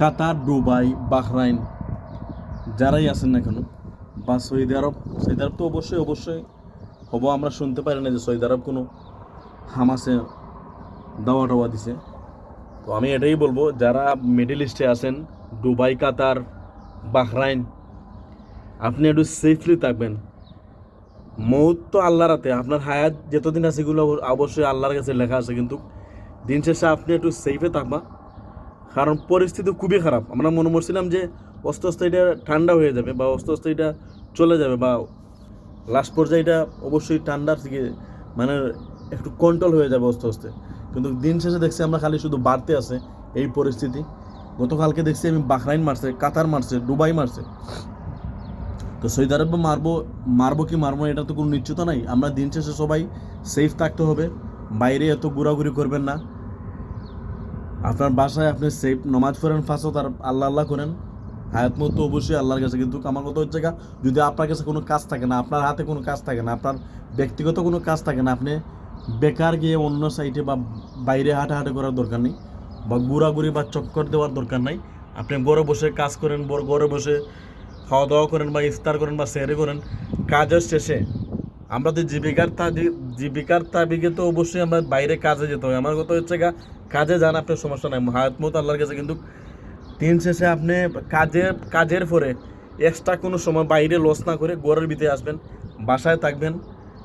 কাতার, Dubai, Bahrain যারাই আছেন না কেন, বা সৌদি আরব তো অবশ্যই অবশ্যই হব। আমরা শুনতে পারি না যে সৌদি আরব কোনো হামাসে দাওয়া টাওয়া দিছে। তো আমি এটাই বলবো, যারা মিডল ইস্টে আছেন, দুবাই, কাতার, বাহরাইন, আপনি একটু সেফলি থাকবেন। মৌত তো আল্লাহর হাতে, আপনার হায়াত যতদিন আছে এগুলো অবশ্যই আল্লাহর কাছে লেখা আছে, কিন্তু দিন শেষে আপনি একটু সেফে থাকবা। কারণ পরিস্থিতি খুবই খারাপ। আমরা মনে করছিলাম যে আস্তে আস্তে এটা ঠান্ডা হয়ে যাবে, বা আস্তে আস্তে এটা চলে যাবে, বা লাস্ট পর্যায়ে এটা অবশ্যই ঠান্ডার থেকে মানে একটু কন্ট্রোল হয়ে যাবে আস্তে আস্তে। কিন্তু দিন শেষে দেখছি আমরা খালি শুধু বাড়তে আছে এই পরিস্থিতি। গতকালকে দেখছি আমি বাহরাইন মারছে, কাতার মারছে, দুবাই মারছে। তো সৌদি আরব মারবো কি মারবো এটা তো কোনো নিশ্চয়তা নাই। আমরা দিন শেষে সবাই সেফ থাকতে হবে, বাইরে এত ঘোরাঘুরি করবেন না। আপনার বাসায় আপনি সেফ নমাজ পড়েন, ফাঁসো তার আল্লাহ আল্লাহ করেন। হায়াত মত তো অবশ্যই আল্লাহর কাছে, কিন্তু আমার কথা হচ্ছে যদি আপনার কাছে কোনো কাজ থাকে না, আপনার হাতে কোনো কাজ থাকে না, আপনার ব্যক্তিগত কোনো কাজ থাকে না, আপনি বেকার গিয়ে অন্য সাইডে বা বাইরে হাঁটাহাঁটি করার দরকার নেই, বা ঘোরাঘুরি বা চক্কর দেওয়ার দরকার নাই। আপনি ঘরে বসে কাজ করেন, ঘরে বসে খাওয়া দাওয়া করেন, বা ইফতার করেন, বা সেহরি করেন। কাজের শেষে আমরা তো জীবিকার তাবিকে তো অবশ্যই আমরা বাইরে কাজে যেতে হয়। আমার কথা হচ্ছে কাজে যান, আপনার সমস্যা নাই, হায়াত মত আল্লাহর কাছে। কিন্তু দিন শেষে আপনি কাজের পরে এক্সট্রা কোনো সময় বাইরে লস না করে ঘরের ভিতরে আসবেন, বাসায় থাকবেন,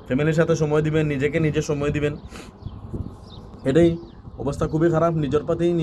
ফ্যামিলির সাথে সময় দিবেন, নিজে সময় দিবেন। এটাই অবস্থা খুবই খারাপ। নিজের পাতেই